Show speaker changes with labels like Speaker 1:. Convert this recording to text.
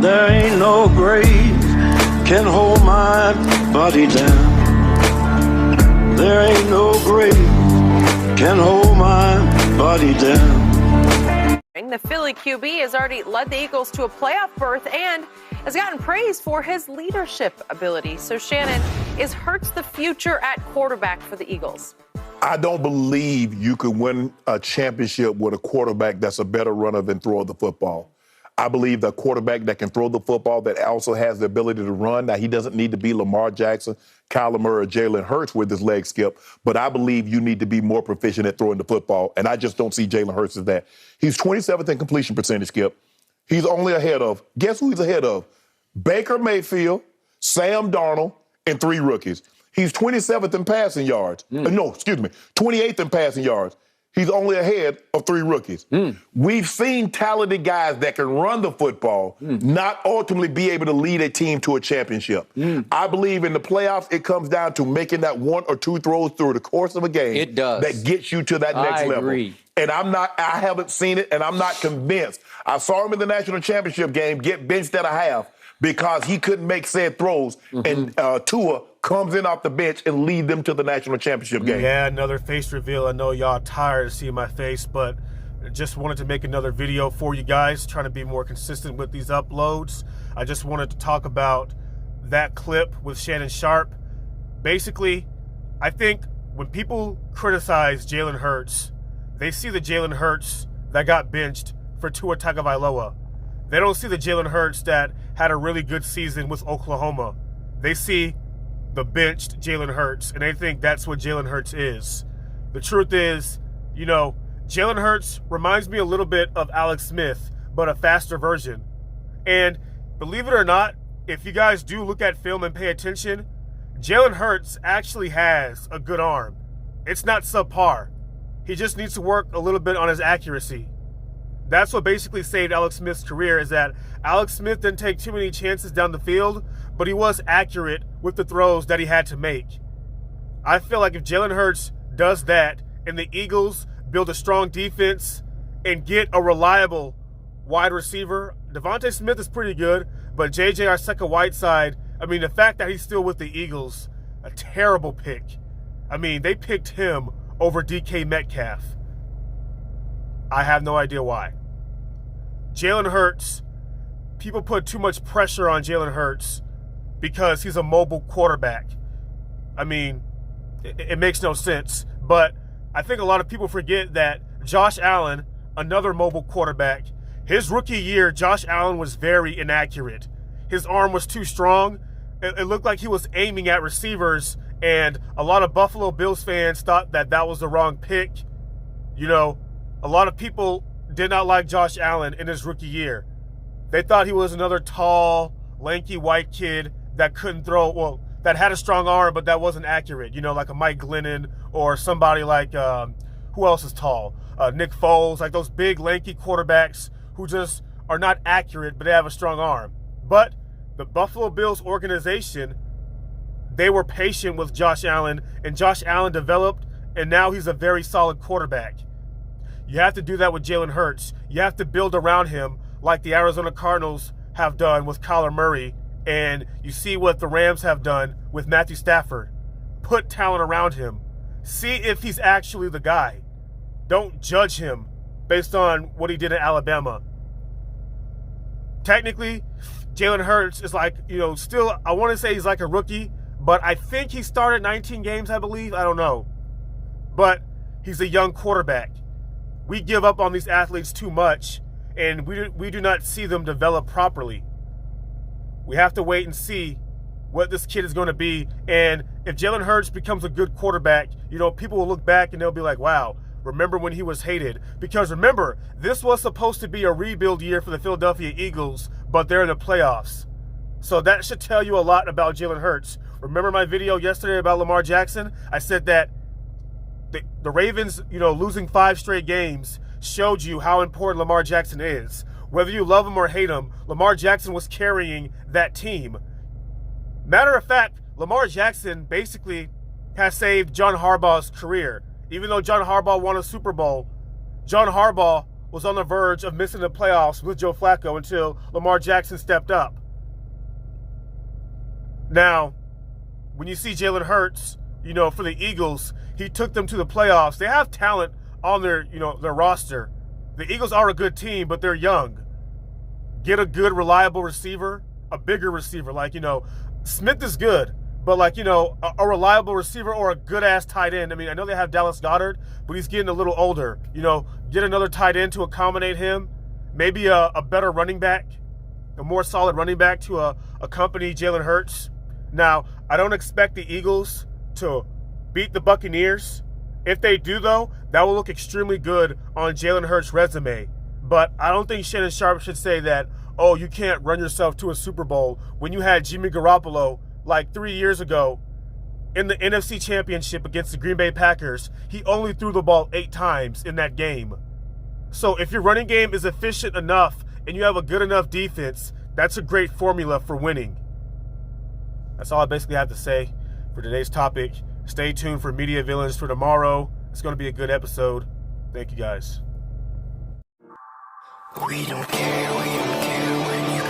Speaker 1: There ain't no grave can hold my body down. There ain't no grave can hold my body down.
Speaker 2: The Philly QB has already led the Eagles to a playoff berth and has gotten praise for his leadership ability. So, Shannon, is Hurts the future at quarterback for the Eagles?
Speaker 3: I don't believe you could win a championship with a quarterback that's a better runner than thrower of the football. I believe the quarterback that can throw the football, that also has the ability to run. Now, he doesn't need to be Lamar Jackson, Kyler Murray, or Jalen Hurts with his leg skip, but I believe you need to be more proficient at throwing the football, and I just don't see Jalen Hurts as that. He's 27th in completion percentage, Skip. He's only ahead of, guess who he's ahead of? Baker Mayfield, Sam Darnold, and 3 rookies. He's 27th in passing yards. 28th in passing yards. He's only ahead of 3 rookies. We've seen talented guys that can run the football not ultimately be able to lead a team to a championship. I believe in the playoffs, it comes down to making that 1 or 2 throws through the course of a game.
Speaker 4: It does.
Speaker 3: That gets you to that next level.
Speaker 4: Agree.
Speaker 3: And I haven't seen it, and I'm not convinced. I saw him in the national championship game get benched at a half because he couldn't make said throws, and Tua comes in off the bench and lead them to the national championship game.
Speaker 5: Yeah, another face reveal. I know y'all tired of seeing my face, but just wanted to make another video for you guys, trying to be more consistent with these uploads. I just wanted to talk about that clip with Shannon Sharpe. Basically, I think when people criticize Jalen Hurts, they see the Jalen Hurts that got benched for Tua Tagovailoa. They don't see the Jalen Hurts that had a really good season with Oklahoma. They see the benched Jalen Hurts, and they think that's what Jalen Hurts is. The truth is, Jalen Hurts reminds me a little bit of Alex Smith, but a faster version. And believe it or not, if you guys do look at film and pay attention, Jalen Hurts actually has a good arm. It's not subpar. He just needs to work a little bit on his accuracy. That's what basically saved Alex Smith's career, is that Alex Smith didn't take too many chances down the field, but he was accurate with the throws that he had to make. I feel like if Jalen Hurts does that and the Eagles build a strong defense and get a reliable wide receiver, Devontae Smith is pretty good, but J.J. Arcega-Whiteside, the fact that he's still with the Eagles, a terrible pick. They picked him over DK Metcalf. I have no idea why. Jalen Hurts, people put too much pressure on Jalen Hurts because he's a mobile quarterback. It makes no sense. But I think a lot of people forget that Josh Allen, another mobile quarterback, his rookie year, Josh Allen was very inaccurate. His arm was too strong. It looked like he was aiming at receivers, and a lot of Buffalo Bills fans thought that that was the wrong pick. A lot of people did not like Josh Allen in his rookie year. They thought he was another tall, lanky white kid that couldn't throw, that had a strong arm, but that wasn't accurate, like a Mike Glennon or somebody like, who else is tall? Nick Foles, like those big, lanky quarterbacks who just are not accurate, but they have a strong arm. But the Buffalo Bills organization, they were patient with Josh Allen, and Josh Allen developed, and now he's a very solid quarterback. You have to do that with Jalen Hurts. You have to build around him like the Arizona Cardinals have done with Kyler Murray, and you see what the Rams have done with Matthew Stafford. Put talent around him. See if he's actually the guy. Don't judge him based on what he did in Alabama. Technically, Jalen Hurts is still, I want to say he's like a rookie, but I think he started 19 games, I believe. I don't know. But he's a young quarterback. We give up on these athletes too much, and we do not see them develop properly. We have to wait and see what this kid is going to be. And if Jalen Hurts becomes a good quarterback, people will look back and they'll be like, wow, remember when he was hated? Because remember, this was supposed to be a rebuild year for the Philadelphia Eagles, but they're in the playoffs. So that should tell you a lot about Jalen Hurts. Remember my video yesterday about Lamar Jackson? I said that the Ravens, losing 5 straight games showed you how important Lamar Jackson is. Whether you love him or hate him, Lamar Jackson was carrying that team. Matter of fact, Lamar Jackson basically has saved John Harbaugh's career. Even though John Harbaugh won a Super Bowl, John Harbaugh was on the verge of missing the playoffs with Joe Flacco until Lamar Jackson stepped up. Now, when you see Jalen Hurts, for the Eagles, he took them to the playoffs. They have talent on their roster. The Eagles are a good team, but they're young. Get a good, reliable receiver, a bigger receiver. Smith is good, but a reliable receiver or a good-ass tight end. I know they have Dallas Goedert, but he's getting a little older. Get another tight end to accommodate him. Maybe a better running back, a more solid running back to accompany Jalen Hurts. Now, I don't expect the Eagles to beat the Buccaneers. If they do, though, that will look extremely good on Jalen Hurts' resume. But I don't think Shannon Sharpe should say that, oh, you can't run yourself to a Super Bowl when you had Jimmy Garoppolo 3 years ago in the NFC Championship against the Green Bay Packers. He only threw the ball 8 times in that game. So if your running game is efficient enough and you have a good enough defense, that's a great formula for winning. That's all I basically have to say for today's topic. Stay tuned for Media Villains for tomorrow. It's going to be a good episode. Thank you, guys.
Speaker 4: We don't care when you